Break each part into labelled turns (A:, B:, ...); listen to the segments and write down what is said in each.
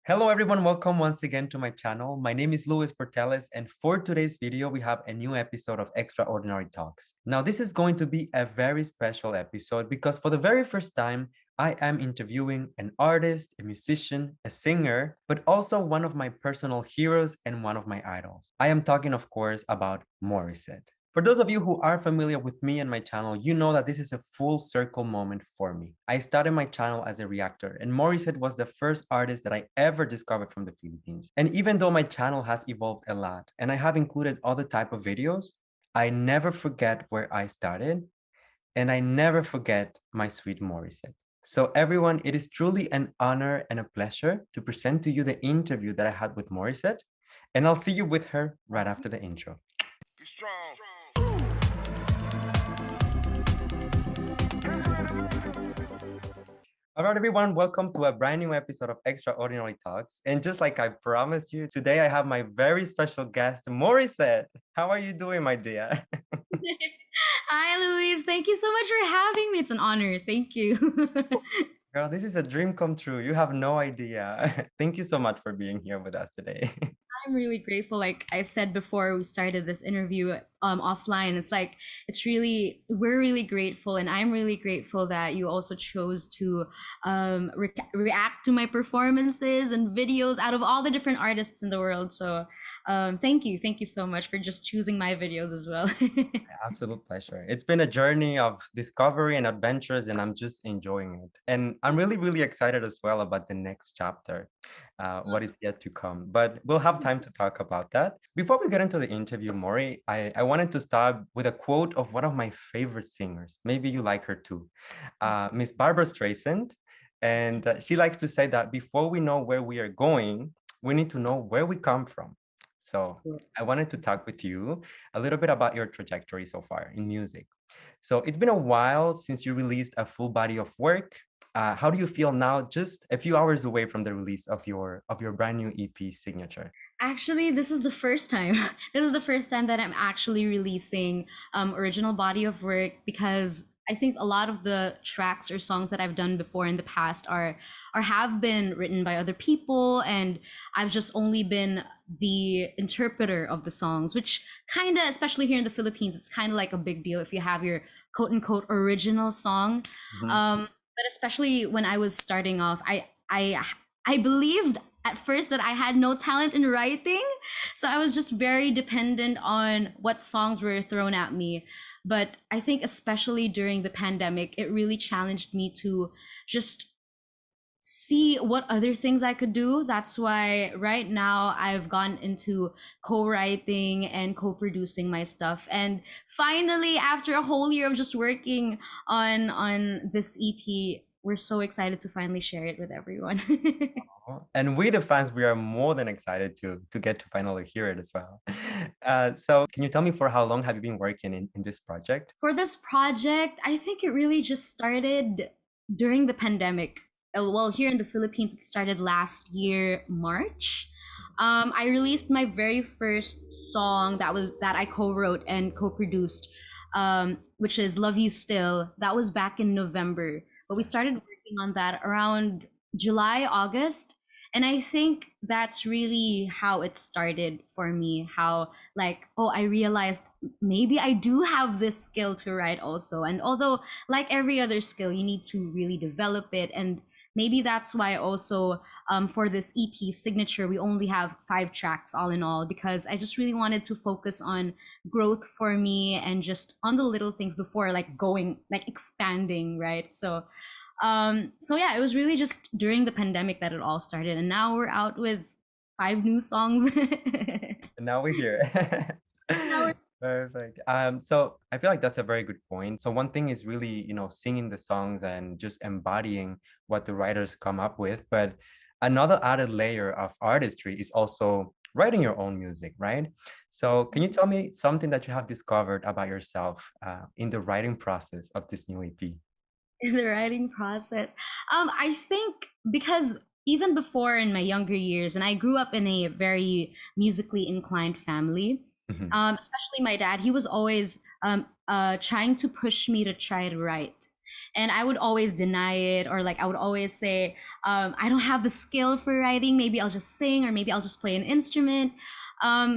A: Hello everyone, welcome once again to my channel. My name is Portelles, and for today's video, we have a new episode of Extraordinary Talks. Now, this is going to be a very special episode because for the very first time, I am interviewing an artist, a musician, a singer, but also one of my personal heroes and one of my idols. I am talking, of course, about Morissette. For those of you who are familiar with me and my channel, you know that this is a full circle moment for me. I started my channel as a reactor, and Morissette was the first artist that I ever discovered from the Philippines. And even though my channel has evolved a lot, and I have included other type of videos, I never forget where I started, and I never forget my sweet Morissette. So everyone, it is truly an honor and a pleasure to present to you the interview that I had with Morissette, and I'll see you with her right after the intro. Be strong. All right, everyone, welcome to a brand new episode of Extraordinary Talks. And just like I promised you, today I have my very special guest, Morissette. How are you doing, my dear?
B: Hi, Louise. Thank you so much for having me. It's an honor. Thank you.
A: Girl, this is a dream come true. You have no idea. Thank you so much for being here with us today.
B: I'm really grateful. Like I said before we started this interview offline, we're really grateful, and I'm really grateful that you also chose to react to my performances and videos out of all the different artists in the world. So thank you so much for just choosing my videos as well.
A: Absolute pleasure. It's been a journey of discovery and adventures, and I'm just enjoying it. And I'm really, really excited as well about the next chapter, what is yet to come. But we'll have time to talk about that. Before we get into the interview, Maury, I wanted to start with a quote of one of my favorite singers. Maybe you like her too, Miss Barbara Streisand. And she likes to say that before we know where we are going, we need to know where we come from. So I wanted to talk with you a little bit about your trajectory so far in music. So it's been a while since you released a full body of work. How do you feel now, just a few hours away from the release of your brand new EP Signature?
B: Actually, this is the first time. This is the first time that I'm actually releasing original body of work, because I think a lot of the tracks or songs that I've done before in the past are have been written by other people, and I've just only been the interpreter of the songs, which kind of, especially here in the Philippines, it's kind of like a big deal if you have your quote unquote original song. But especially when I was starting off, I believed at first that I had no talent in writing. So I was just very dependent on what songs were thrown at me. But I think, especially during the pandemic, it really challenged me to just see what other things I could do. That's why right now I've gone into co-writing and co-producing my stuff. And finally, after a whole year of just working on this EP, we're so excited to finally share it with everyone.
A: And we, the fans, we are more than excited to get to finally hear it as well. So can you tell me, for how long have you been working in this project?
B: For this project, I think it really just started during the pandemic. Well, here in the Philippines, it started last year, March. I released my very first song that I co-wrote and co-produced, which is "Love You Still." That was back in November, but we started working on that around July, August. And I think that's really how it started for me. How, like, oh, I realized maybe I do have this skill to write also. And although, like every other skill, you need to really develop it. And maybe that's why also, for this EP Signature, we only have 5 tracks all in all, because I just really wanted to focus on growth for me and just on the little things before like going, like expanding, right? So yeah, it was really just during the pandemic that it all started, and now we're out with 5 new songs.
A: And now we're here.
B: Now we're
A: Perfect. So I feel like that's a very good point. So one thing is really, singing the songs and just embodying what the writers come up with. But another added layer of artistry is also writing your own music, right? So can you tell me something that you have discovered about yourself in the writing process of this new EP?
B: in the writing process. I think because even before in my younger years, and I grew up in a very musically inclined family,
A: Mhm.
B: especially my dad, he was always trying to push me to try to write. and I would always deny it, or like I would always say, I don't have the skill for writing. Maybe I'll just sing, or maybe I'll just play an instrument.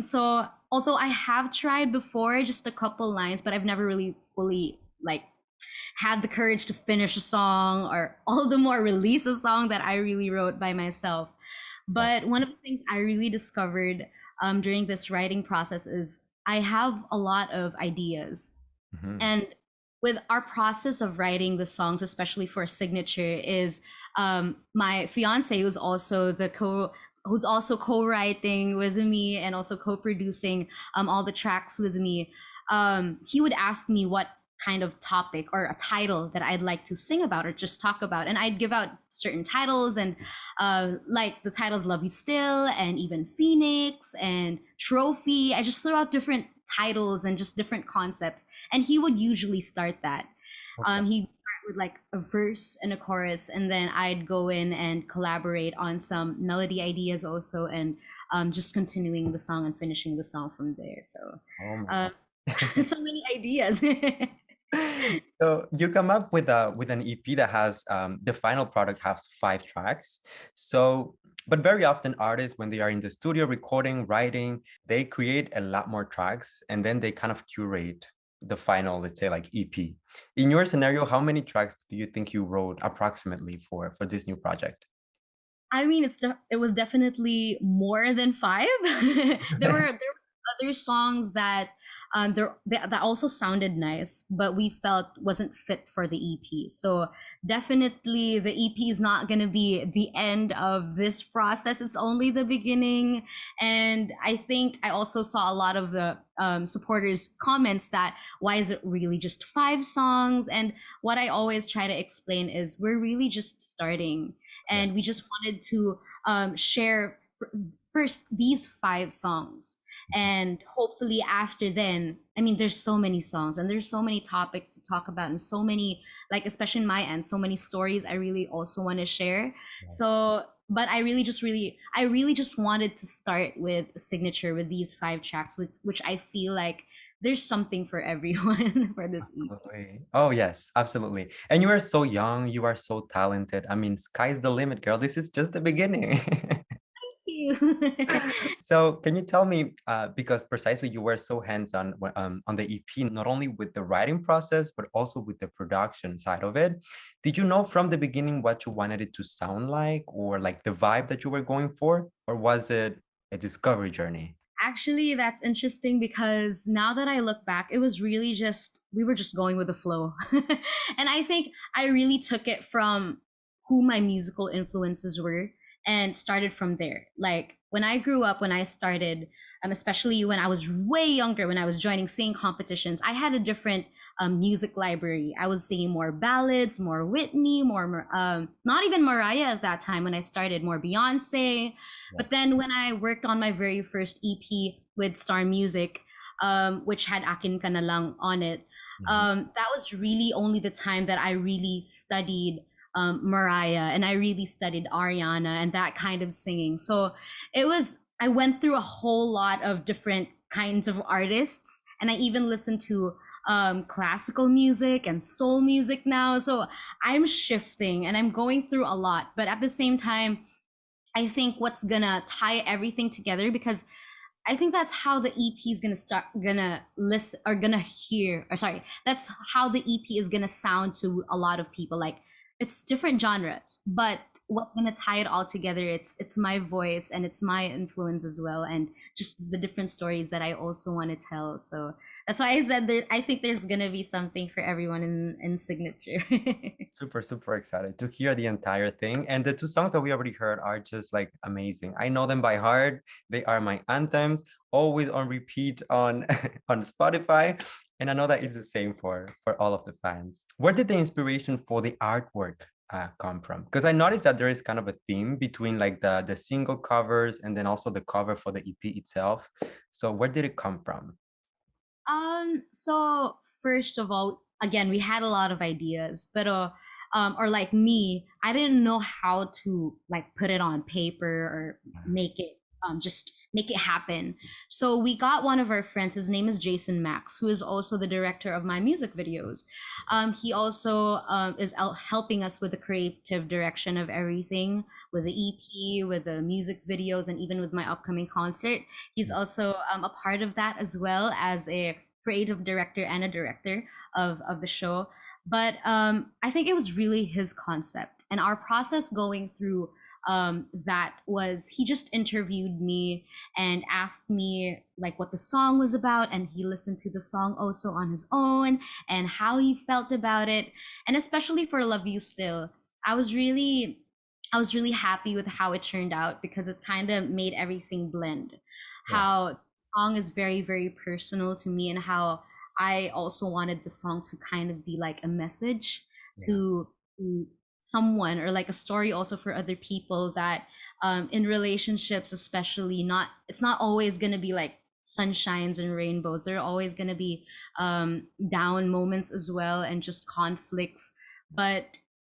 B: So although I have tried before, just a couple lines, but I've never really fully like had the courage to finish a song, or all the more release a song that I really wrote by myself.
A: Yeah.
B: But one of the things I really discovered during this writing process is I have a lot of ideas.
A: Mhm.
B: And with our process of writing the songs, especially for signature, is my fiance, who's also co-writing with me and also co-producing all the tracks with me. He would ask me what kind of topic or a title that I'd like to sing about or just talk about, and I'd give out certain titles, and like the titles "Love You Still" and even "Phoenix" and "Trophy." I just threw out different titles and just different concepts, and he would usually start that.
A: Okay.
B: He'd start with like a verse and a chorus, and then I'd go in and collaborate on some melody ideas also, and just continuing the song and finishing the song from there. So
A: Oh my
B: uh,
A: God.
B: so many ideas.
A: So you come up with an EP that has the final product has 5 tracks. So, but very often artists, when they are in the studio recording, writing, they create a lot more tracks and then they kind of curate the final, let's say like EP. In your scenario, how many tracks do you think you wrote approximately for this new project?
B: I mean, it was definitely more than five. There were other songs that that also sounded nice, but we felt wasn't fit for the EP. So definitely, the EP is not going to be the end of this process. It's only the beginning, and I think I also saw a lot of the supporters comments that why is it really just 5 songs? And what I always try to explain is we're really just starting,
A: Yeah.
B: and we just wanted to share first these 5 songs, and hopefully after then, I mean, there's so many songs and there's so many topics to talk about, and so many, like especially in my end, so many stories I really also want to share. So but I really just wanted to start with Signature, with these 5 tracks, with which I feel like there's something for everyone for this EP.
A: Absolutely. Oh, yes, absolutely. And you are so young, you are so talented. I mean, sky's the limit, girl. This is just the beginning.
B: Thank you.
A: So, can you tell me, because precisely you were so hands-on on the EP, not only with the writing process, but also with the production side of it. Did you know from the beginning what you wanted it to sound like, or like the vibe that you were going for, or was it a discovery journey?
B: Actually, that's interesting because now that I look back, it was really just, we were just going with the flow. And I think I really took it from who my musical influences were and started from there. Like when I grew up, when I started, especially when I was way younger, when I was joining singing competitions, I had a different music library. I was singing more ballads, more Whitney, more, not even Mariah at that time when I started, more Beyonce.
A: Yeah.
B: But then when I worked on my very first EP with Star Music, which had Akin Ka Na Lang on it,
A: Mhm.
B: that was really only the time that I really studied Mariah, and I really studied Ariana and that kind of singing. So I went through a whole lot of different kinds of artists, and I even listened to classical music and soul music now. So I'm shifting and I'm going through a lot, but at the same time, I think what's gonna tie everything together, because I think that's how the EP is gonna listen or gonna hear, or sorry, that's how the EP is gonna sound to a lot of people. Like it's different genres, but what's gonna tie it all together? It's my voice and it's my influence as well, and just the different stories that I also want to tell. So that's why I said that I think there's gonna be something for everyone in Signature.
A: Super, super excited to hear the entire thing. And the 2 songs that we already heard are just like amazing. I know them by heart. They are my anthems, always on repeat on on Spotify. And I know that is the same for all of the fans. Where did the inspiration for the artwork come from? Because I noticed that there is kind of a theme between like the single covers and then also the cover for the EP itself. So where did it come from?
B: So first of all, again, we had a lot of ideas, but or like me, I didn't know how to like put it on paper or make it just make it happen. So we got one of our friends. His name is Jason Max, who is also the director of my music videos. He also is helping us with the creative direction of everything, with the EP, with the music videos, and even with my upcoming concert. He's also a part of that as well as a creative director and a director of the show. But I think it was really his concept. And our process going through that was he just interviewed me and asked me like what the song was about, and he listened to the song also on his own and how he felt about it. And especially for Love You Still, i was really I was really happy with how it turned out because it kind of made everything blend.
A: Yeah.
B: How the song is very, very personal to me, and how I also wanted the song to kind of be like a message
A: Yeah.
B: to someone, or like a story also for other people, that in relationships especially, not it's not always going to be like sunshines and rainbows. There are always going to be down moments as well, and just conflicts. But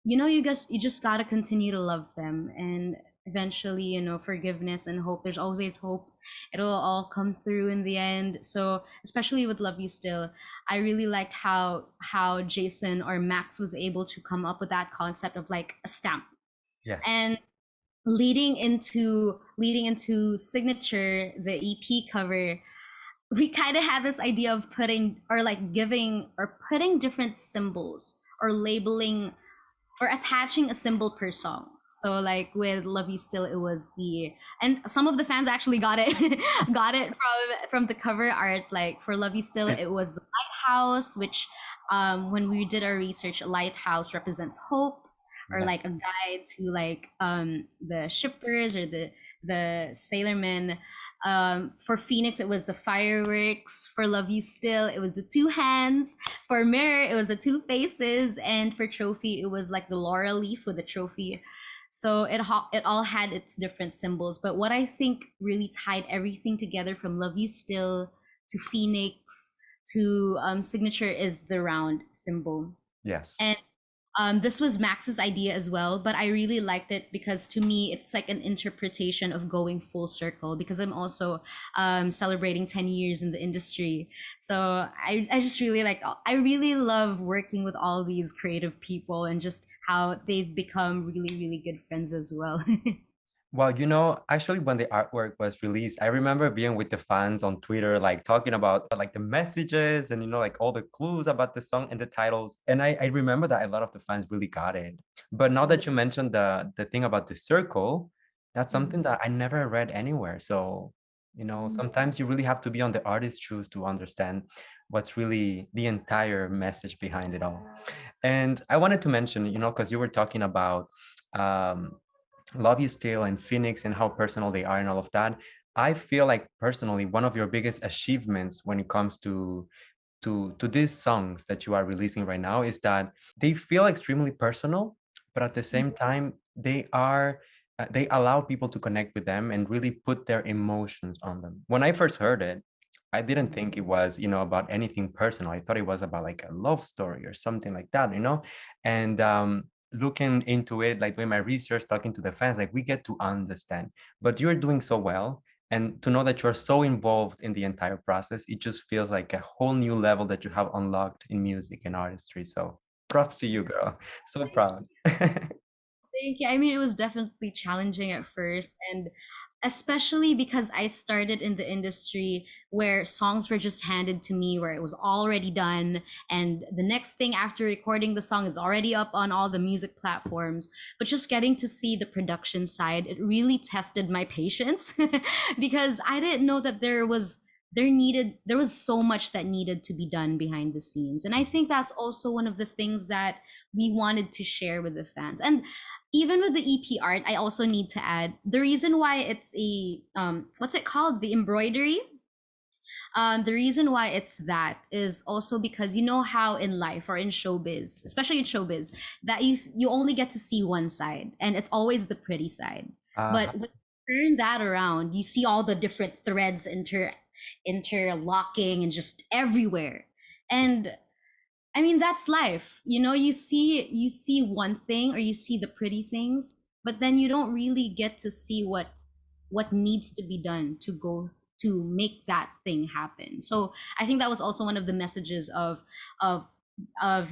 B: you just got to continue to love them, and eventually, forgiveness and hope, there's always hope. It'll all come through in the end. So especially with Love You Still, I really liked how Jason or Max was able to come up with that concept of like a stamp.
A: Yes.
B: And leading into Signature, the EP cover, we kind of had this idea of putting, or like giving, or putting different symbols, or labeling, or attaching a symbol per song. So like with Love You Still, it was and some of the fans actually got it got it from the cover art. Like for Love You Still, it was the lighthouse, which when we did our research, a lighthouse represents hope, or
A: Yes.
B: like a guide to like the shippers, or the sailormen. For Phoenix, it was the fireworks. For Love You Still, it was the two hands. For Mirror, it was the two faces. And for Trophy, it was like the laurel leaf with the trophy. So it all had its different symbols. But what I think really tied everything together, from Love You Still to Phoenix to Signature, is the round symbol.
A: Yes.
B: And this was Max's idea as well, but I really liked it because to me, it's like an interpretation of going full circle, because I'm also celebrating 10 years in the industry. So I just really like, I really love working with all these creative people, and just how they've become really, really good friends as well.
A: Well, actually, when the artwork was released, I remember being with the fans on Twitter, like talking about like the messages and, like all the clues about the song and the titles. And I remember that a lot of the fans really got it. But now that you mentioned the thing about the circle, that's something that I never read anywhere. So, sometimes you really have to be on the artist's shoes to understand what's really the entire message behind it all. And I wanted to mention, because you were talking about um, Love You Still and Phoenix and how personal they are and all of that. I feel like personally one of your biggest achievements when it comes to these songs that you are releasing right now is that they feel extremely personal, but at the same time they allow people to connect with them and really put their emotions on them. When I first heard it, I didn't think it was, about anything personal. I thought it was about like a love story or something like that. And looking into it, like doing my research, talking to the fans, like we get to understand. But you're doing so well, and to know that you're so involved in the entire process, it just feels like a whole new level that you have unlocked in music and artistry. So props to you, girl. So proud.
B: Thank you. I mean, it was definitely challenging at first, and especially because I started in the industry where songs were just handed to me, where it was already done, and the next thing after recording the song is already up on all the music platforms. But just getting to see the production side, it really tested my patience because I didn't know that there was so much that needed to be done behind the scenes. And I think that's also one of the things that we wanted to share with the fans. And even with the EP art, I also need to add the reason why it's a what's it called? The embroidery. The reason why it's that is also because you know how in life, or in showbiz, especially in showbiz, that you only get to see one side, and it's always the pretty side.
A: uh,
B: But when you turn that around, you see all the different threads interlocking and just everywhere. And I mean, that's life. You see one thing, or you see the pretty things, but then you don't really get to see what needs to be done to to make that thing happen. So I think that was also one of the messages of of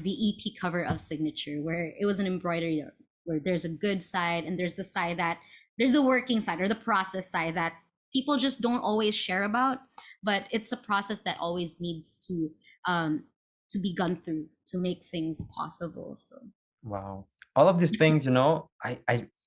B: the EP cover of Signature, where it was an embroidery where there's a good side and there's the side that there's the working side or the process side that people just don't always share about, but it's a process that always needs um to be gone through to make things possible. So
A: Wow. All of these things, you know,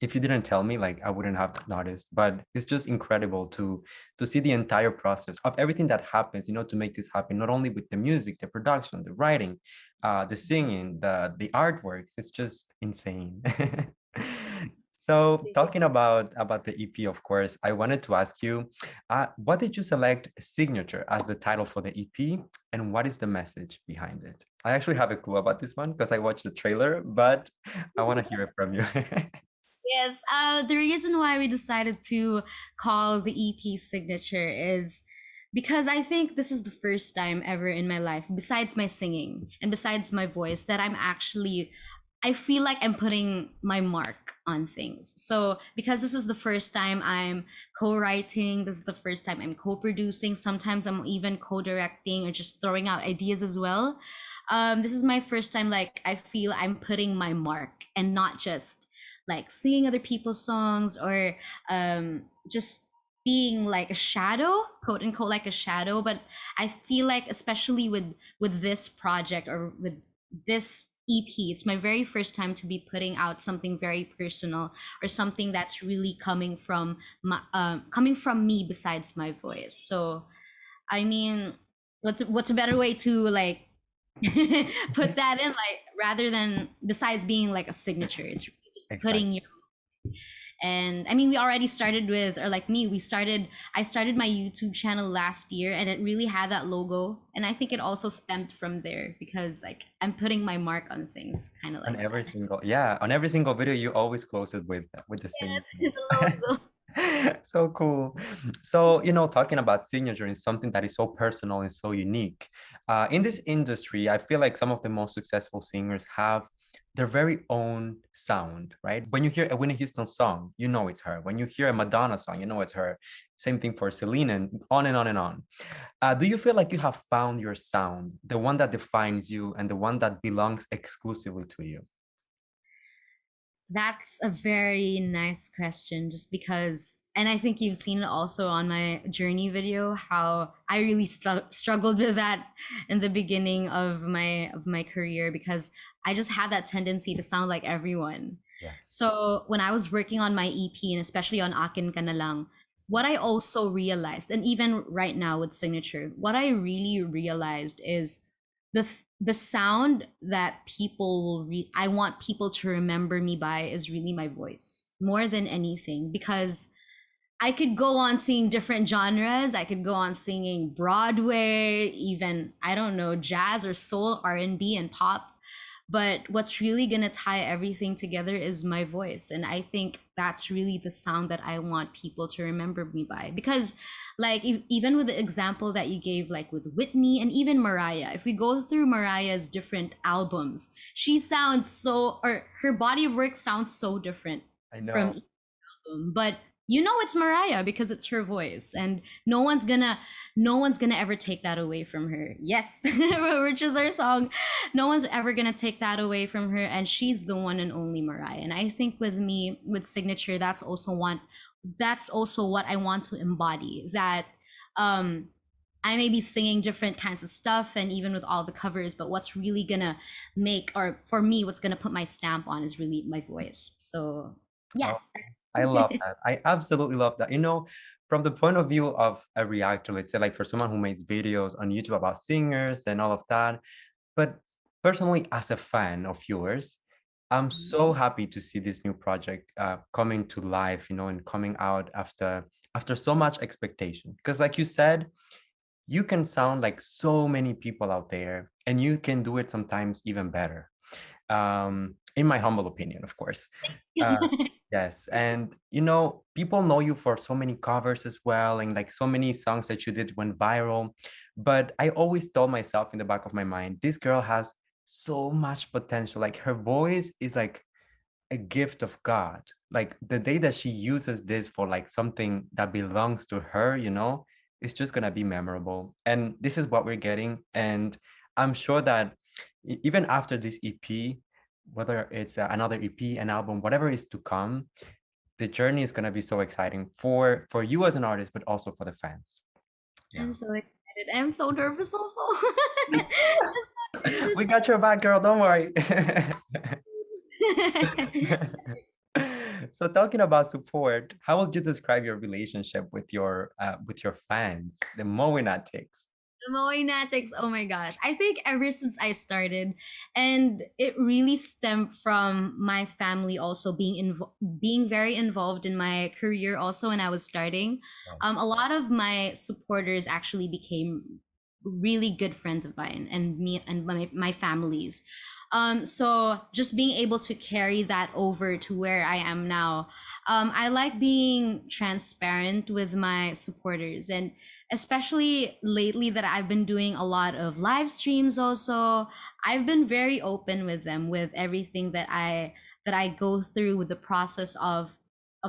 A: if you didn't tell me, like I wouldn't have noticed, but it's just incredible to see the entire process of everything that happens, you know, to make this happen, not only with the music, the production, the writing, the singing, the artworks. It's just insane. So talking about the EP, of course, I wanted to ask you, what did you select Signature as the title for the EP, and what is the message behind it? I actually have a clue about this one because I watched the trailer, but I want to hear it from you.
B: yes, the reason why we decided to call the EP Signature is because I think this is the first time ever in my life, besides my singing and besides my voice, that I feel like I'm putting my mark on things. So, because this is the first time I'm co writing, this is the first time I'm co producing, sometimes I'm even co directing or just throwing out ideas as well. This is my first time, like, I feel I'm putting my mark and not just like singing other people's songs or just being like a shadow, quote unquote, like a shadow. But I feel like, especially with this project or with this EP, it's my very first time to be putting out something very personal or something that's really coming from me besides my voice. So I mean, what's a better way to like put that in, like, rather than besides being like a signature, it's really just
A: Exactly.
B: putting your. And I mean, we already started with, or like me, I started my YouTube channel last year and it really had that logo. And I think it also stemmed from there because like I'm putting my mark on things, kind of
A: On
B: like
A: every
B: that.
A: single, yeah, on every single video, you always close it with the signature.
B: Yes, the logo.
A: So cool. So, you know, talking about signature is something that is so personal and so unique. In this industry, I feel like some of the most successful singers have their very own sound, right? When you hear a Whitney Houston song, you know it's her. When you hear a Madonna song, you know it's her. Same thing for Selena, and on and on and on. Do you feel like you have found your sound, the one that defines you and the one that belongs exclusively to you?
B: That's a very nice question, just because, and I think you've seen it also on my journey video, how I really struggled with that in the beginning of my career because I just had that tendency to sound like everyone.
A: Yes.
B: So when I was working on my EP and especially on Akin Ka Na Lang, what I also realized, and even right now with Signature, what I really realized is the sound that people will I want people to remember me by is really my voice more than anything, because I could go on singing different genres. I could go on singing Broadway, even, I don't know, jazz or soul, R&B and pop. But what's really going to tie everything together is my voice. And I think that's really the sound that I want people to remember me by. Because, like, even with the example that you gave, like with Whitney and even Mariah, if we go through Mariah's different albums, she sounds so, or her body of work sounds so different
A: I know.
B: from, but you know it's Mariah because it's her voice, and no one's gonna ever take that away from her. Yes, which is her song. No one's ever gonna take that away from her, and she's the one and only Mariah. And I think with me, with Signature, that's also what I want to embody. That um I may be singing different kinds of stuff and even with all the covers, but what's really gonna make, or for me, what's gonna put my stamp on is really my voice. So yeah.
A: Oh, I love that. I absolutely love that. You know, from the point of view of a reactor, let's say like for someone who makes videos on YouTube about singers and all of that, but personally as a fan of yours, I'm so happy to see this new project coming to life, you know, and coming out after so much expectation. Because like you said, you can sound like so many people out there and you can do it sometimes even better, in my humble opinion, of course. Uh, yes, and you know, people know you for so many covers as well, and like so many songs that you did went viral. But I always told myself in the back of my mind, this girl has so much potential. Like her voice is like a gift of God. Like the day that she uses this for like something that belongs to her, it's just gonna be memorable. And this is what we're getting. And I'm sure that even after this EP, whether it's another EP, an album, whatever is to come, the journey is gonna be so exciting for you as an artist, but also for the fans. Yeah.
B: I'm so excited. I'm so nervous also. I'm so
A: We got your back, girl. Don't worry.
B: nervous.
A: So talking about support, how would you describe your relationship with your fans, the Moenatics?
B: The Moinatics, oh my gosh. I think ever since I started, and it really stemmed from my family also being very involved in my career also when I was starting.
A: Yes.
B: A lot of my supporters actually became really good friends of mine and me and my families. So just being able to carry that over to where I am now, I like being transparent with my supporters, and especially lately that I've been doing a lot of live streams also. I've been very open with them with everything that I go through with the process of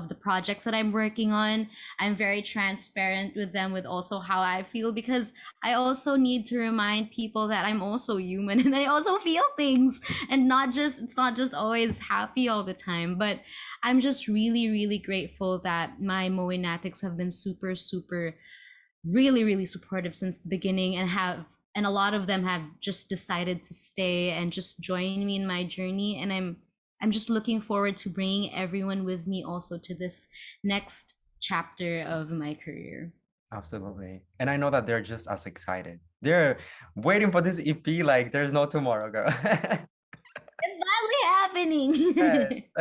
B: the projects that I'm working on. I'm very transparent with them with also how I feel, because I also need to remind people that I'm also human and I also feel things, and not just it's not just always happy all the time. But I'm just really really grateful that my Moenatics have been super super really really supportive since the beginning, and a lot of them have just decided to stay and just join me in my journey, and I'm just looking forward to bringing everyone with me also to this next chapter of my career.
A: Absolutely. And I know that they're just as excited. They're waiting for this EP like there's no tomorrow, girl.
B: It's finally happening.
A: Yes.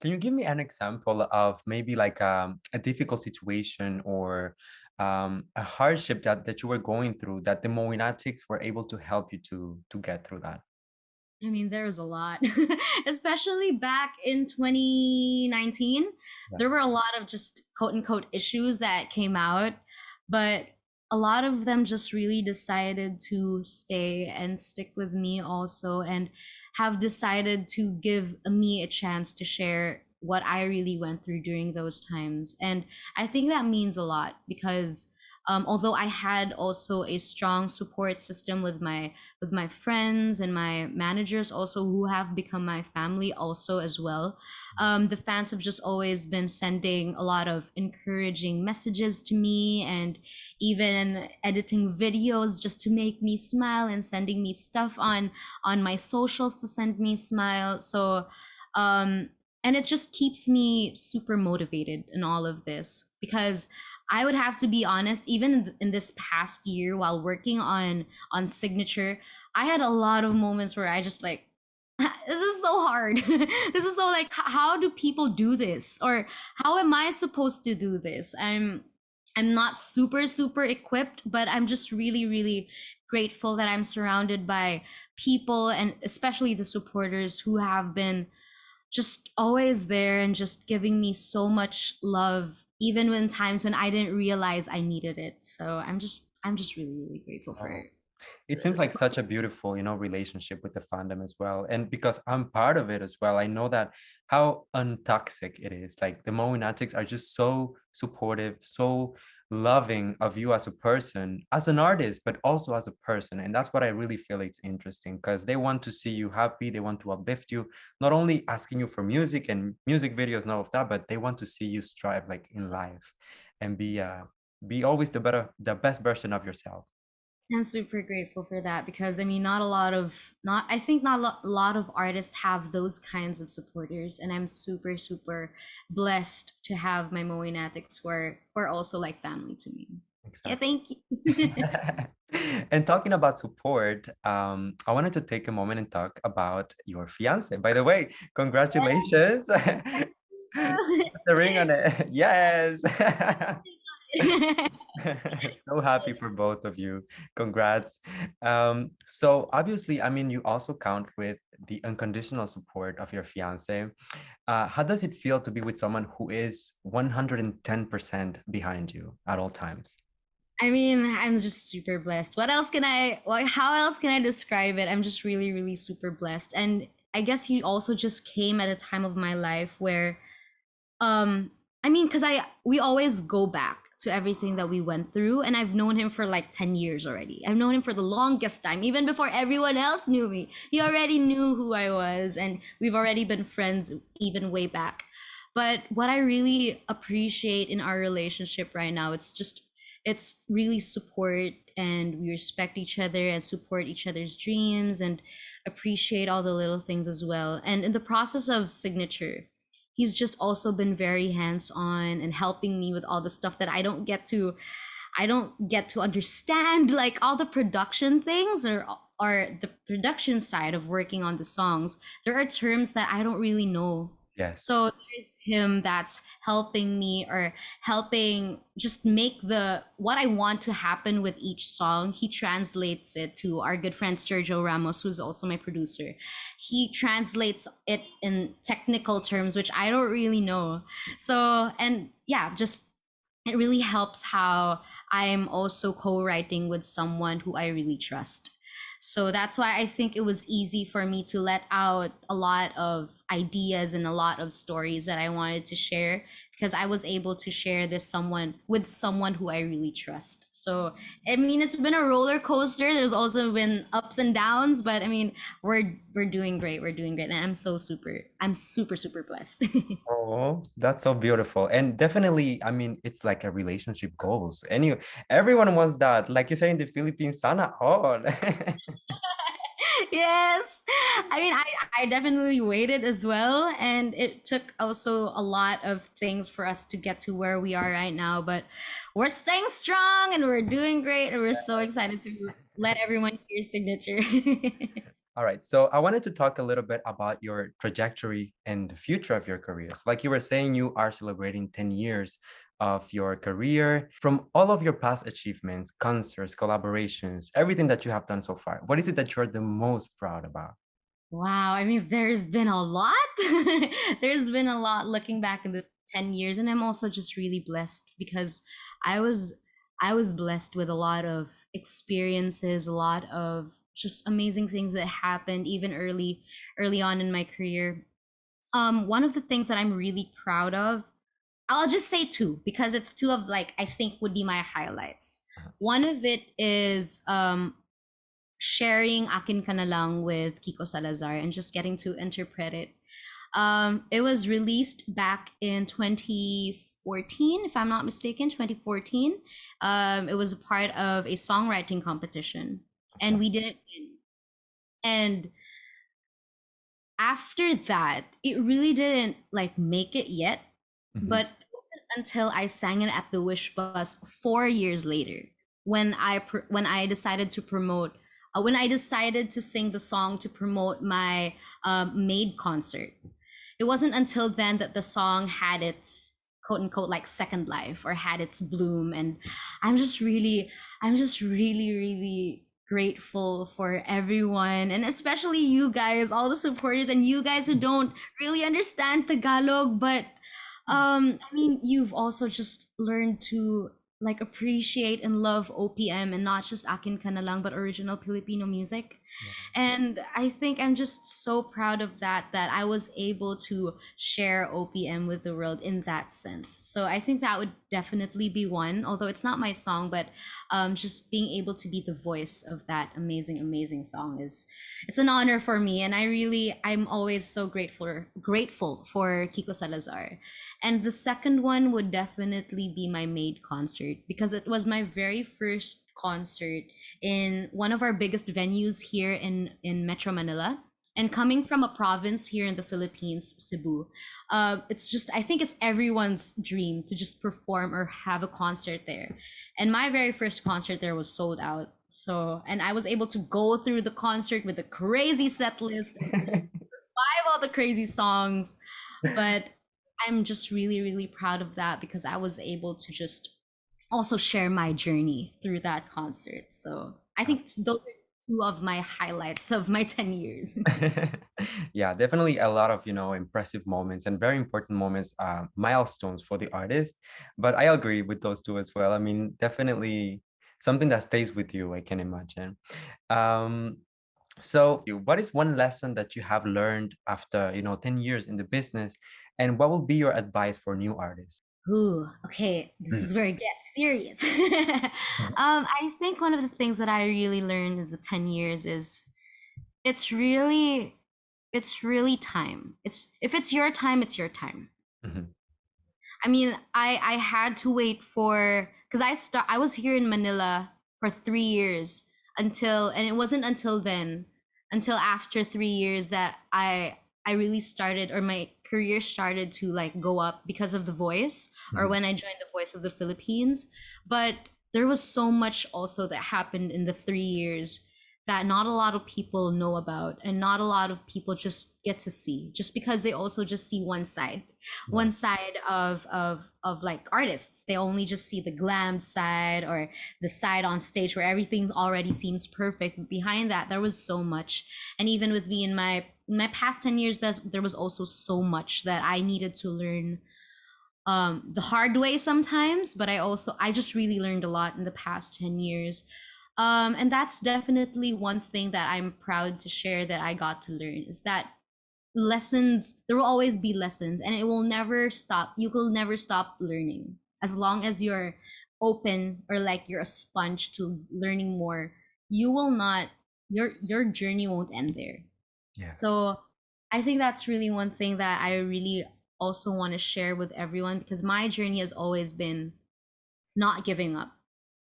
A: Can you give me an example of maybe like a difficult situation or a hardship that you were going through that the Moinatics were able to help you to get through that?
B: I mean, there was a lot, especially back in 2019. There were
A: Yes.
B: a lot of just quote unquote issues that came out, but a lot of them just really decided to stay and stick with me also, and have decided to give me a chance to share what I really went through during those times. And I think that means a lot because although I had also a strong support system with my friends and my managers also, who have become my family also as well. The fans have just always been sending a lot of encouraging messages to me, and even editing videos just to make me smile, and sending me stuff on my socials to send me smile. So um and it just keeps me super motivated in all of this, because I would have to be honest, even in this past year while working on signature, I had a lot of moments where I just like, this is so hard. This is so like, how do people do this? Or how am I supposed to do this? I'm not super super equipped, but I'm just really really grateful that I'm surrounded by people, and especially the supporters who have been just always there and just giving me so much love, even when times when I didn't realize I needed it. So I'm just really really grateful for
A: Wow.
B: it.
A: It seems like such a beautiful, relationship with the fandom as well. And because I'm part of it as well, I know that how untoxic it is. Like the Moenatics are just so supportive, so loving of you as a person, as an artist, but also as a person. And that's what I really feel it's interesting because they want to see you happy. They want to uplift you, not only asking you for music and music videos and all of that, but they want to see you strive like in life and be always the best version of yourself.
B: I'm super grateful for that, because I mean, not a lot of not I think not a lot of artists have those kinds of supporters, and I'm super super blessed to have my Moenatics who are also like family to me. Yeah,
A: Exactly.
B: thank you.
A: And talking about support, I wanted to take a moment and talk about your fiance. By the way, congratulations. The ring on it. Yes. So happy for both of you. Congrats. So obviously, I mean, you also count with the unconditional support of your fiance. How does it feel to be with someone who is 110% behind you at all times?
B: I mean, I'm just super blessed. What else can I, how else can I describe it? I'm just really, really super blessed. And I guess he also just came at a time of my life where um I mean, because I we always go back to everything that we went through, and I've known him for like 10 years already. I've known him for the longest time, even before everyone else knew me. He already knew who I was, and we've already been friends even way back. But what I really appreciate in our relationship right now, it's really support, and we respect each other and support each other's dreams and appreciate all the little things as well. And in the process of signature, he's just also been very hands on and helping me with all the stuff that I don't get to understand, like all the production things, or the production side of working on the songs. There are terms that I don't really know.
A: Yes.
B: So there's him that's helping me, or helping just make the what I want to happen with each song. He translates it to our good friend Sergio Ramos, who's also my producer. He translates it in technical terms, which I don't really know. So, and yeah, just it really helps how I'm also co-writing with someone who I really trust. So that's why I think it was easy for me to let out a lot of ideas and a lot of stories that I wanted to share, because I was able to share this someone with someone who I really trust. So I mean, it's been a roller coaster. There's also been ups and downs, but I mean, we're doing great. We're doing great, and I'm super blessed.
A: Oh, that's so beautiful. And definitely, I mean, it's like a relationship goals. Everyone wants that. Like you say in the Philippines, sana all.
B: Yes, I mean, I definitely waited as well, and it took also a lot of things for us to get to where we are right now, but we're staying strong and we're doing great, and we're so excited to let everyone hear signature.
A: All right. So I wanted to talk a little bit about your trajectory and the future of your careers. Like you were saying, you are celebrating 10 years of your career. From all of your past achievements, concerts, collaborations, everything that you have done so far, what is it that you're the most proud about?
B: Wow, I mean, there's been a lot. There's been a lot looking back in the 10 years, and I'm also just really blessed because I was I was blessed with a lot of experiences, a lot of just amazing things that happened even early on in my career. One of the things that I'm really proud of, I'll just say two because it's two of like I think would be my highlights. One of it is sharing Akin Ka Na Lang with Kiko Salazar and just getting to interpret it. It was released back in 2014, if I'm not mistaken, 2014. It was a part of a songwriting competition, and
A: Okay.
B: we didn't win. And after that, it really didn't like make it yet.
A: Mhm.
B: But it wasn't until I sang it at the Wish Bus 4 years later when I decided to promote when I decided to sing the song to promote my Made concert. It wasn't until then that the song had its quote unquote like second life or had its bloom, and I'm just really really grateful for everyone, and especially you guys, all the supporters, and you guys who don't really understand Tagalog, but I mean, you've also just learned to like appreciate and love OPM, and not just Akin Ka Na Lang, but original Filipino music.
A: Yeah.
B: And I think I'm just so proud of that I was able to share OPM with the world in that sense. So I think that would definitely be one, although it's not my song, but just being able to be the voice of that amazing song is it's an honor for me, and I'm always so grateful for Kiko Salazar. And the second one would definitely be my Made concert because it was my very first concert in one of our biggest venues here in Metro Manila. And coming from a province here in the Philippines, Cebu, it's just I think it's everyone's dream to just perform or have a concert there. And my very first concert there was sold out. So, and I was able to go through the concert with a crazy set list, survive all the crazy songs, but I'm just really proud of that because I was able to just also share my journey through that concert. So I think those are two of my highlights of my 10 years.
A: Yeah, definitely a lot of, impressive moments and very important moments, milestones for the artist. But I agree with those two as well. I mean, definitely something that stays with you, I can imagine. Um, So, what is one lesson that you have learned after, 10 years in the business, and what will be your advice for new artists?
B: Ooh, okay, this is
A: Mm.
B: where it gets serious. I think one of the things that I really learned in the 10 years is it's really it's really time. It's if it's your time, it's your time.
A: Mhm.
B: I mean, I had to wait for because I was here in Manila for 3 years until, and it wasn't until then, until after 3 years that I really started, or my career started to like go up because of The Voice, or
A: Mhm.
B: when I joined The Voice of the Philippines. But there was so much also that happened in the 3 years that not a lot of people know about, and not a lot of people just get to see, just because they also just see
A: Yeah.
B: one side of like artists. They only just see the glammed side, or the side on stage where everything already seems perfect. But behind that, there was so much. And even with me in my past 10 years, there was also so much that I needed to learn the hard way sometimes. But I just really learned a lot in the past 10 years. And that's definitely one thing that I'm proud to share that I got to learn, is that lessons, there will always be lessons, and it will never stop. You will never stop learning as long as you're open, or like you're a sponge to learning more. You will not, your journey won't end there.
A: Yes.
B: So I think that's really one thing that I really also want to share with everyone, because my journey has always been not giving up.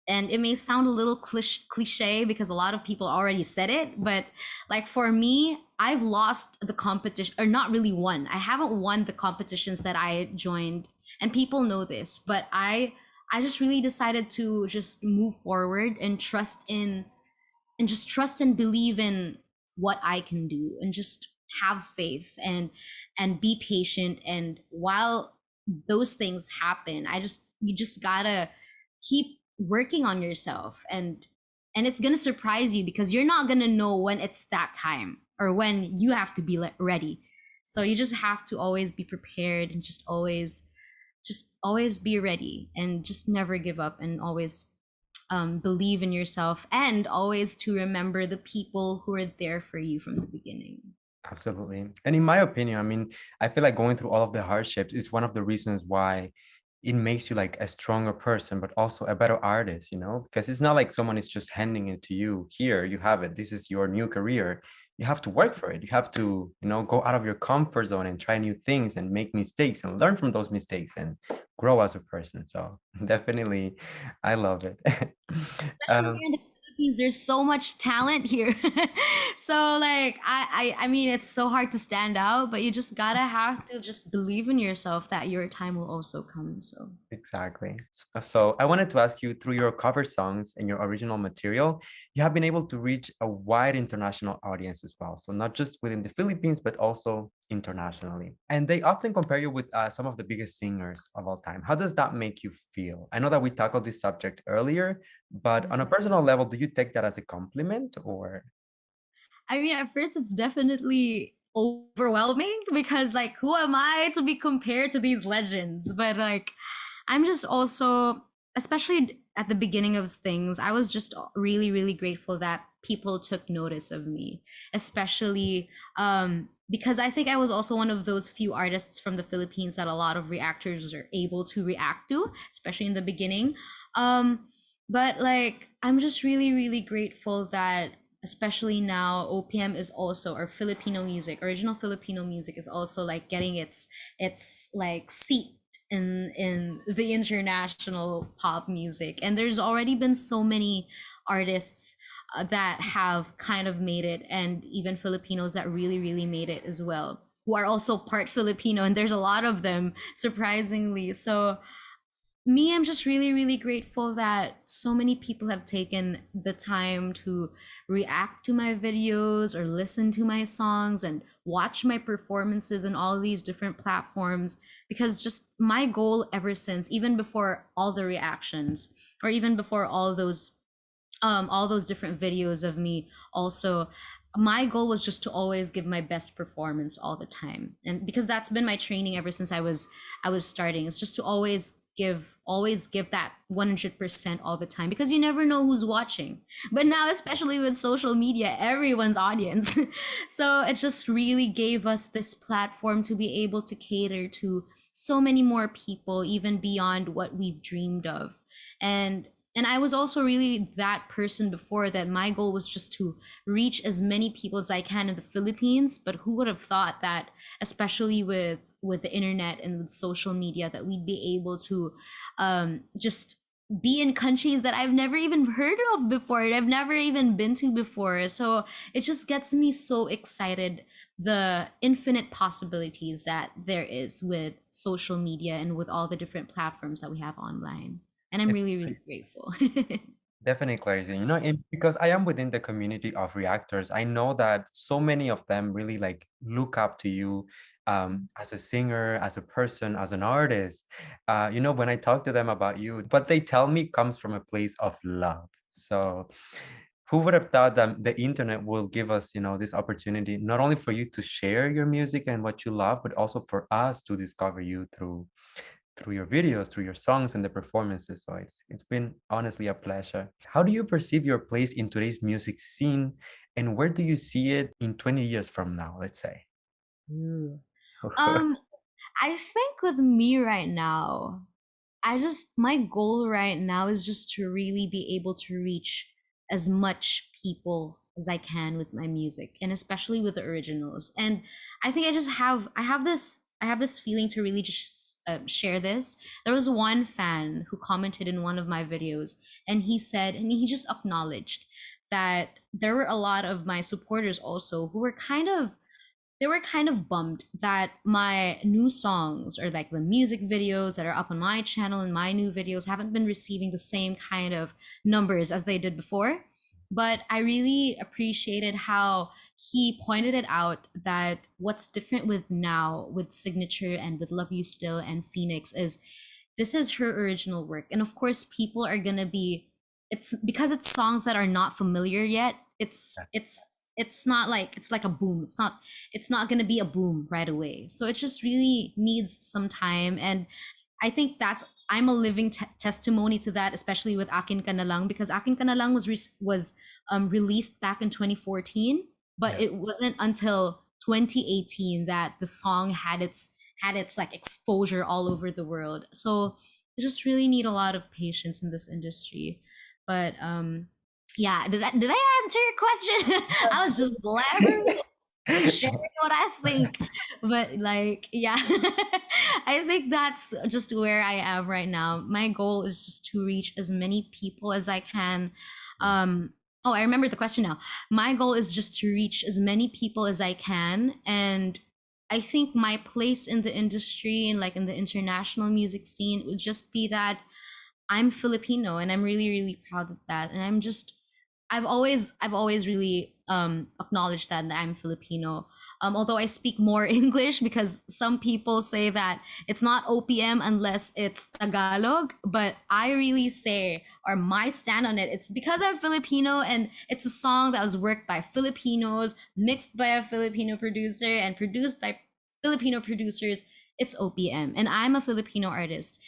B: And it may sound a little cliche because a lot of people already said it, but like for me, I've lost the competition, or not really won. I haven't won the competitions that I joined, and people know this, but I just really decided to just move forward and trust and believe in what I can do, and just have faith and be patient. And while those things happen, you just gotta keep working on yourself, and it's gonna surprise you, because you're not gonna know when it's that time, or when you have to be ready. So you just have to always be prepared, and just always be ready, and just never give up, and always believe in yourself, and always to remember the people who are there for you from the beginning.
A: Absolutely. And in my opinion, I feel like going through all of the hardships is one of the reasons why it makes you like a stronger person, but also a better artist, because it's not like someone is just handing it to you. Here, you have it. This is your new career. You have to work for it. You have to, go out of your comfort zone and try new things and make mistakes and learn from those mistakes and grow as a person. So definitely, I love it.
B: Especially
A: um,
B: here in the Philippines, there's so much talent here. So like I mean, it's so hard to stand out, but you just gotta have to just believe in yourself that your time will also come. So
A: Exactly. So I wanted to ask you, through your cover songs and your original material, you have been able to reach a wide international audience as well. So not just within the Philippines, but also internationally. And they often compare you with some of the biggest singers of all time. How does that make you feel? I know that we tackled this subject earlier, but on a personal level, do you take that as a compliment or?
B: I mean, at first it's definitely overwhelming, because like, who am I to be compared to these legends? But like, I'm just also, especially at the beginning of things, I was just really, really grateful that people took notice of me, especially because I think I was also one of those few artists from the Philippines that a lot of reactors are able to react to, especially in the beginning. Um, but like, I'm just really, really grateful that, especially now, OPM is also, or Filipino music, original Filipino music is also like getting its like seat in the international pop music. And there's already been so many artists that have kind of made it, and even Filipinos that really, really made it as well, who are also part Filipino, and there's a lot of them, surprisingly. So me, I'm just really, really grateful that so many people have taken the time to react to my videos, or listen to my songs, and watch my performances on all these different platforms. Because just my goal ever since, even before all the reactions, or even before all those different videos of me, also my goal was just to always give my best performance all the time. And because that's been my training ever since I was starting, it's just to always always give that 100% all the time, because you never know who's watching. But now, especially with social media, everyone's audience. So it just really gave us this platform to be able to cater to so many more people, even beyond what we've dreamed of. And I was also really that person before, that my goal was just to reach as many people as I can in the Philippines. But who would have thought that, especially with the internet and with social media, that we'd be able to just be in countries that I've never even heard of before, I've never even been to before. So it just gets me so excited, the infinite possibilities that there is with social media and with all the different platforms that we have online. And I'm really, really grateful.
A: Definitely, Clarity. You know, because I am within the community of reactors, I know that so many of them really like look up to you as a singer, as a person, as an artist. You know, when I talk to them about you, what they tell me comes from a place of love. So, who would have thought that the internet will give us, you know, this opportunity not only for you to share your music and what you love, but also for us to discover you through your videos, through your songs and the performances. So it's been honestly a pleasure. How do you perceive your place in today's music scene, and where do you see it in 20 years from now, let's say?
B: Ooh. Um, I think with me right now, my goal right now is just to really be able to reach as much people as I can with my music, and especially with the originals. And I think I have this feeling to really just share this. There was one fan who commented in one of my videos, and he said, and he just acknowledged that there were a lot of my supporters also who were kind of bummed that my new songs, or like the music videos that are up on my channel and my new videos, haven't been receiving the same kind of numbers as they did before. But I really appreciated how he pointed it out, that what's different with now, with Signature and with Love You Still and Phoenix, is this is her original work. And of course, people are gonna be, it's because it's songs that are not familiar yet. It's not like, it's like a boom. It's not going to be a boom right away. So it just really needs some time. And I think I'm a living testimony to that, especially with Akin Ka Na Lang, because Akin Ka Na Lang was released back in 2014, but
A: Yeah.
B: it wasn't until 2018 that the song had its like exposure all over the world. So you just really need a lot of patience in this industry. But yeah, did I answer your question? I was just blabbering, sharing what I think. But like, yeah, I think that's just where I am right now. My goal is just to reach as many people as I can.
A: Yeah.
B: Oh, I remember the question now. My goal is just to reach as many people as I can. And I think my place in the industry and like in the international music scene would just be that I'm Filipino, and I'm really, really proud of that. And I've always really acknowledged that I'm Filipino. Although I speak more English, because some people say that it's not OPM unless it's Tagalog, but I really say, or my stand on it, it's because I'm Filipino, and it's a song that was worked by Filipinos, mixed by a Filipino producer, and produced by Filipino producers. It's OPM, and I'm a Filipino artist,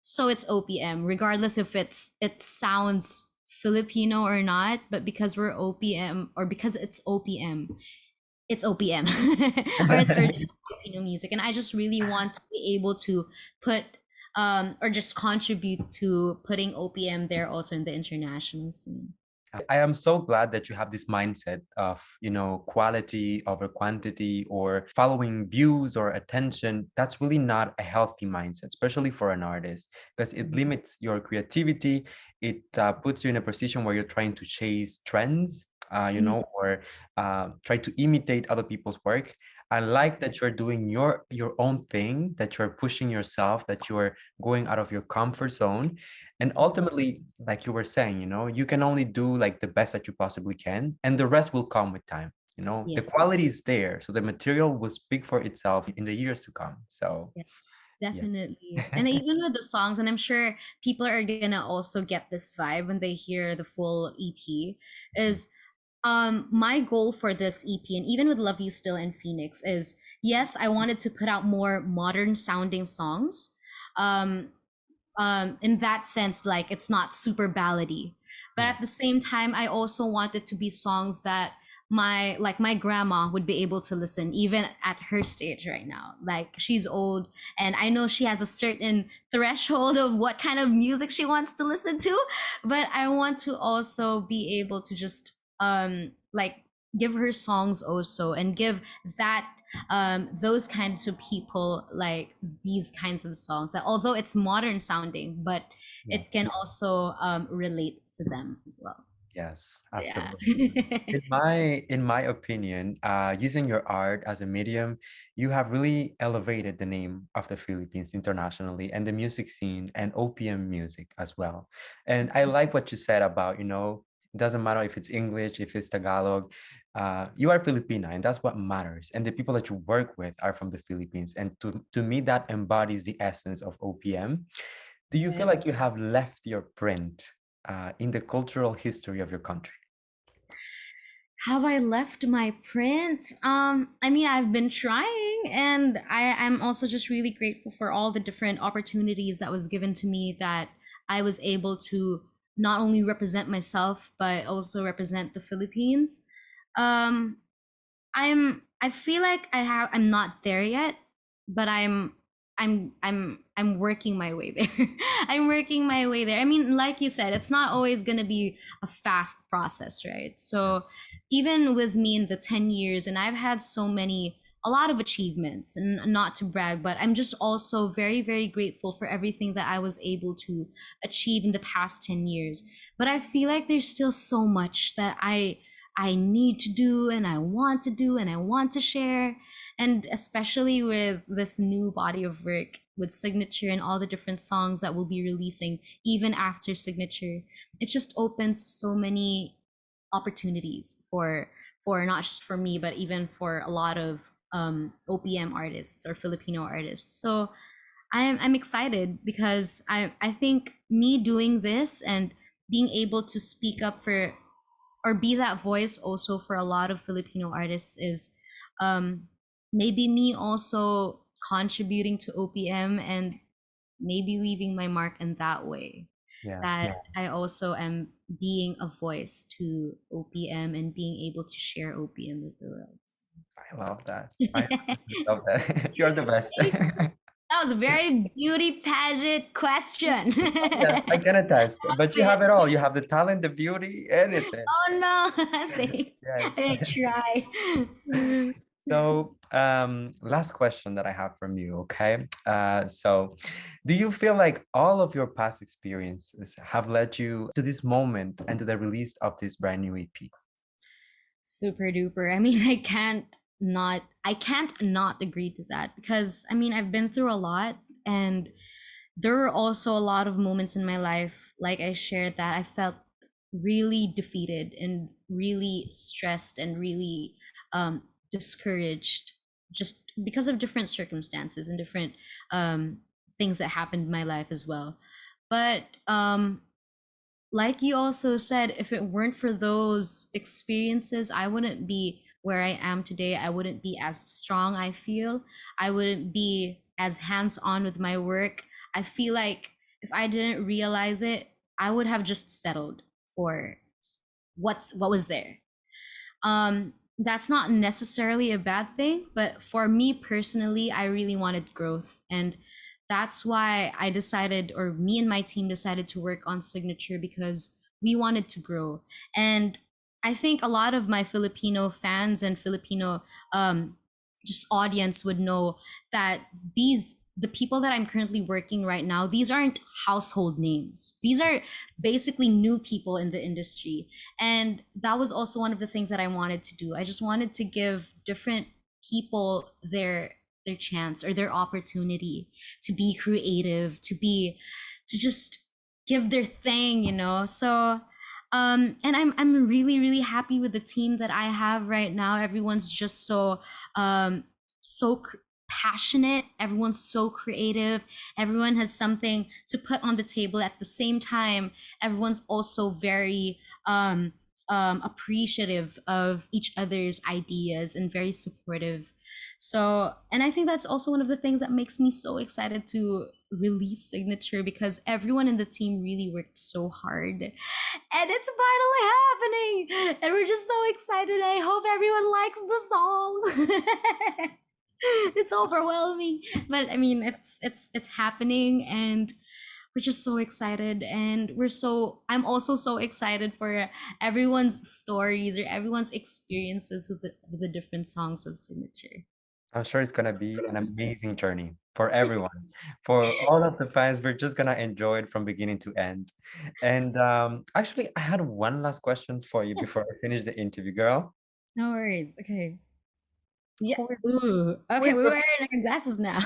B: so it's OPM, regardless if it sounds Filipino or not. But because we're OPM, or because it's OPM, or it's original Filipino music. And I just really want to be able to put or just contribute to putting OPM there also in the international scene.
A: I am so glad that you have this mindset of, you know, quality over quantity, or following views or attention. That's really not a healthy mindset, especially for an artist, because it limits your creativity. It puts you in a position where you're trying to chase trends, you
B: Mhm.
A: know, or try to imitate other people's work. I like that you're doing your own thing, that you're pushing yourself, that you're going out of your comfort zone. And ultimately, like you were saying, you know, you can only do like the best that you possibly can, and the rest will come with time. You know, the
B: Yes.
A: quality is there, so the material will speak for itself in the years to come. So
B: Yes,
A: yeah.
B: definitely. And even with the songs, and I'm sure people are gonna also get this vibe when they hear the full EP, is my goal for this EP, and even with Love You Still and Phoenix, is, yes, I wanted to put out more modern sounding songs. Um in that sense, like it's not super ballady. But
A: Yeah.
B: at the same time, I also want it to be songs that my grandma would be able to listen even at her stage right now. Like she's old and I know she has a certain threshold of what kind of music she wants to listen to, but I want to also be able to just like give her songs also and give that those kinds of people like these kinds of songs that although it's modern sounding, but it
A: Yes.
B: can also relate to them as well.
A: Yes,
B: Yeah.
A: absolutely. In my opinion, using your art as a medium, you have really elevated the name of the Philippines internationally and the music scene and OPM music as well. And I like what you said about, it doesn't matter if it's English, if it's Tagalog, you are Filipina, and that's what matters. And the people that you work with are from the Philippines. And to me, that embodies the essence of OPM. Do you feel
B: Yes.
A: like you have left your print in the cultural history of your country?
B: Have I left my print? I mean, I've been trying, and I'm also just really grateful for all the different opportunities that was given to me that I was able to not only represent myself but also represent the Philippines. Um, I feel like I'm not there yet, but I'm working my way there. I'm working my way there. I mean, like you said, it's not always going to be a fast process, right?
A: Yeah.
B: So even with me in the 10 years and I've had a lot of achievements and not to brag, but I'm just also very, very grateful for everything that I was able to achieve in the past 10 years. But I feel like there's still so much that I need to do and I want to do and I want to share. And especially with this new body of work with Signature and all the different songs that we'll be releasing even after Signature, it just opens so many opportunities for not just for me but even for a lot of OPM artists or Filipino artists. So I'm excited because I think me doing this and being able to speak up for or be that voice also for a lot of Filipino artists is um, maybe me also contributing to OPM and maybe leaving my mark in that way.
A: Yeah,
B: That I also am being a voice to OPM and being able to share OPM with the world.
A: I love that. I
B: That
A: absolutely love that. You're the best.
B: was a very beauty pageant question.
A: Yes, I can attest. But you have it all. You have the talent, the beauty, everything.
B: Oh no, I
A: Yes.
B: didn't try.
A: So, last question that I have from you, okay? So, do you feel like all of your past experiences have led you to this moment and to the release of this brand new EP?
B: Super duper. I mean, I can't not agree to that because I mean, I've been through a lot and there were also a lot of moments in my life like I shared that I felt really defeated and really stressed and really discouraged just because of different circumstances and different um things that happened in my life as well. But like you also said, if it weren't for those experiences, I wouldn't be where I am today. I wouldn't be as strong, I feel. I wouldn't be as hands on with my work. I feel like if I didn't realize it, I would have just settled for what was there. That's not necessarily a bad thing, but for me personally, I really wanted growth. And that's why I decided, or me and my team decided to work on Signature because we wanted to grow. And I think a lot of my Filipino fans and Filipino just audience would know that the people that I'm currently working right now, these aren't household names. These are basically new people in the industry. And that was also one of the things that I wanted to do. I just wanted to give different people their chance or their opportunity to be creative, to just give their thing. So and I'm really really happy with the team that I have right now. Everyone's just um so passionate, everyone's so creative, everyone has something to put on the table. At the same time, everyone's also very appreciative of each other's ideas and very supportive. So, and I think that's also one of the things that makes me so excited to release Signature, because everyone in the team really worked so hard. And it's finally happening. And we're just so excited. I hope everyone likes the songs. It's overwhelming, but I mean, it's happening, and we're just so excited. And I'm also so excited for everyone's stories or everyone's experiences with the different songs of Signature.
A: I'm sure it's gonna be an amazing journey for everyone. For all of the fans, we're just gonna enjoy it from beginning to end. And actually, I had one last question for you
B: Yes,
A: before I finish the interview, girl.
B: no worries. Okay. Yeah.
A: Who is
B: Ooh.
A: who
B: Okay,
A: is
B: we're
A: your
B: wearing our glasses now.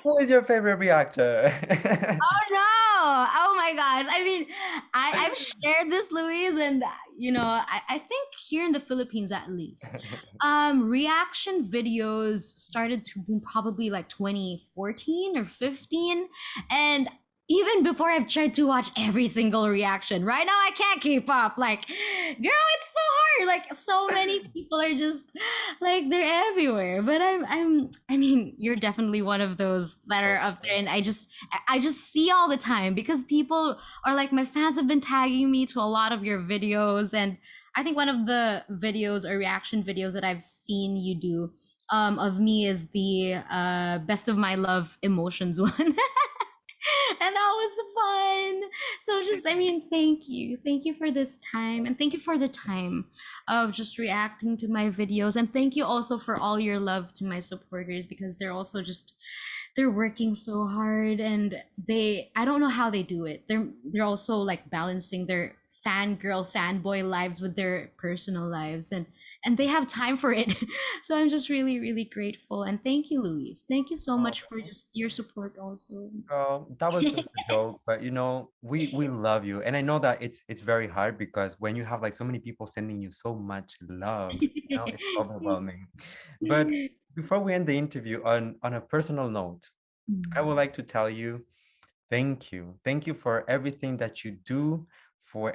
A: who is your favorite reactor?
B: Oh no! Oh my gosh! I mean, I've shared this, Louise, and I think here in the Philippines at least, reaction videos started to boom probably like 2014 or 15, and even before I've tried to watch every single reaction. Right now, I can't keep up. Like, girl, it's so hard. Like, so many people are just like they're everywhere. But I mean, you're definitely one of those that are up there, and I just see all the time because people are like, my fans have been tagging me to a lot of your videos. And I think one of the videos or reaction videos that I've seen you do of me is the best of my love emotions one. And that was fun. So just, I mean, thank you for this time, and thank you for the time of just reacting to my videos. And thank you also for all your love to my supporters, because they're also just, they're working so hard, and I don't know how they do it. They're also like balancing their fangirl fanboy lives with their personal lives, and they have time for it. So I'm just really really grateful, and thank you, Louise. Thank you so much for just your support also.
A: That was just a joke, but we love you, and I know that it's very hard because when you have like so many people sending you so much love, it's overwhelming. But before we end the interview, on a personal note, I would like to tell you thank you. Thank you for everything that you do, for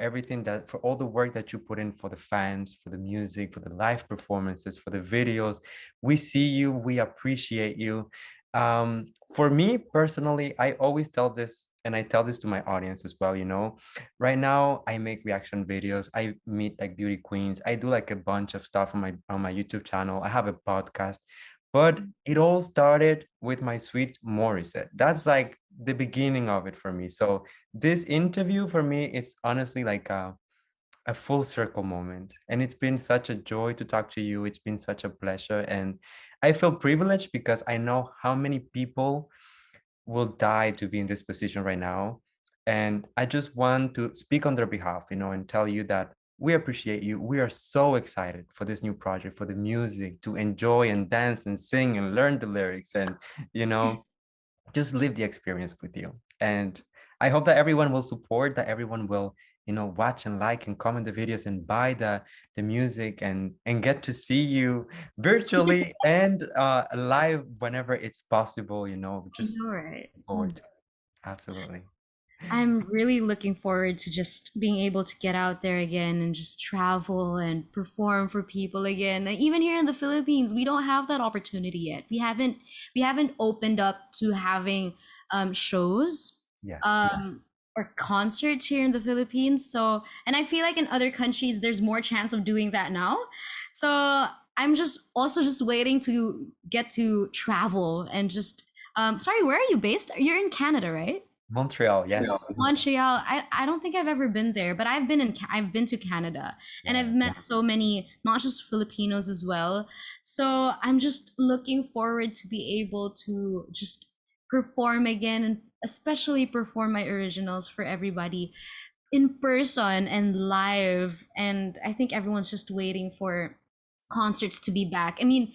A: all the work that you put in for the fans, for the music, for the live performances, for the videos. We see you, we appreciate you. For me personally, I always tell this, and I tell this to my audience as well, right now I make reaction videos. I meet like beauty queens. I do like a bunch of stuff on my YouTube channel. I have a podcast. But it all started with my sweet Morissette. That's like the beginning of it for me. So this interview for me, it's honestly like a full circle moment. And it's been such a joy to talk to you. It's been such a pleasure. And I feel privileged because I know how many people will die to be in this position right now. And I just want to speak on their behalf, and tell you that we appreciate you. We are so excited for this new project, for the music, to enjoy and dance and sing and learn the lyrics and, you know, just live the experience with you. And I hope that everyone will support, that everyone will, watch and like and comment the videos and buy the music and get to see you virtually and live whenever it's possible,
B: I
A: just
B: know, right?
A: forward to it. Absolutely.
B: I'm really looking forward to just being able to get out there again and just travel and perform for people again. Like, even here in the Philippines, we don't have that opportunity yet. We haven't opened up to having shows
A: Yes.
B: or concerts here in the Philippines. So, and I feel like in other countries there's more chance of doing that now. So, I'm just also just waiting to get to travel and just sorry, where are you based? You're in Canada, right?
A: Montreal, yes.
B: Montreal. I don't think I've ever been there, but I've been to Canada, and I've
A: Yeah.
B: met so many, not just Filipinos as well. So I'm just looking forward to be able to just perform again, and especially perform my originals for everybody in person and live. And I think everyone's just waiting for concerts to be back. I mean,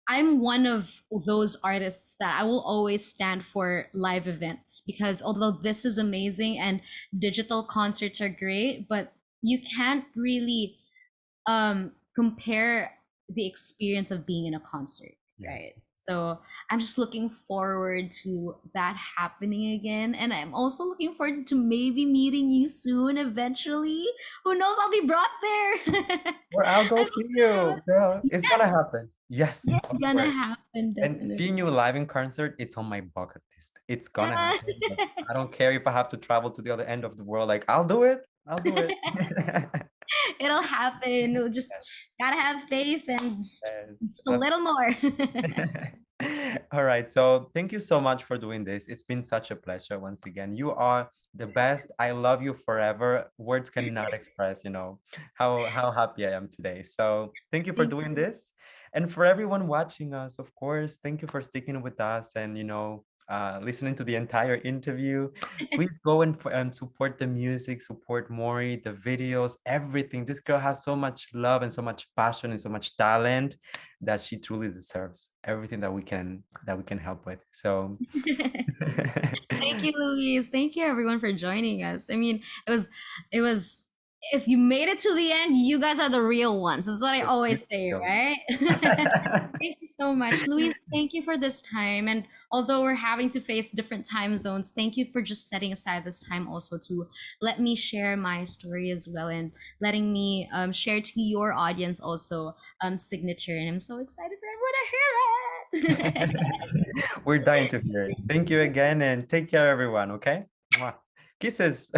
B: I'm one of those artists that I will always stand for live events, because although this is amazing and digital concerts are great, but you can't really compare the experience of being in a concert,
A: Yes.
B: right? So I'm just looking forward to that happening again. And I'm also looking forward to maybe meeting you soon eventually. Who knows? I'll be brought there.
A: Or I'll go
B: I'm
A: see you, girl. It's gonna
B: yes,
A: happen. Yes,
B: it's
A: of
B: gonna
A: course.
B: happen
A: And
B: definitely.
A: seeing you live in concert, it's on my bucket list. It's gonna happen. Like, I don't care if I have to travel to the other end of the world. Like, I'll do it. I'll do it.
B: It'll happen. We'll just gotta have faith and just a
A: Yes.
B: little more.
A: All right. So thank you so much for doing this. It's been such a pleasure once again. You are the best. I love you forever. Words cannot express, how happy I am today. So thank you for
B: Thank
A: doing
B: you.
A: this. And for everyone watching us, of course, thank you for sticking with us and listening to the entire interview. Please go and support the music, support Mori, the videos, everything. This girl has so much love and so much passion and so much talent that she truly deserves everything that we can help with. So
B: Thank you, Louise. Thank you everyone for joining us. I mean, it was if you made it to the end, you guys are the real ones. That's what I always say, right? Thank you so much, Louise. Thank you for this time. And although we're having to face different time zones, thank you for just setting aside this time also to let me share my story as well and letting me share to your audience also signature. And I'm so excited for everyone to hear it.
A: We're dying to hear it. Thank you again and take care, everyone. Okay. Mwah. Kisses.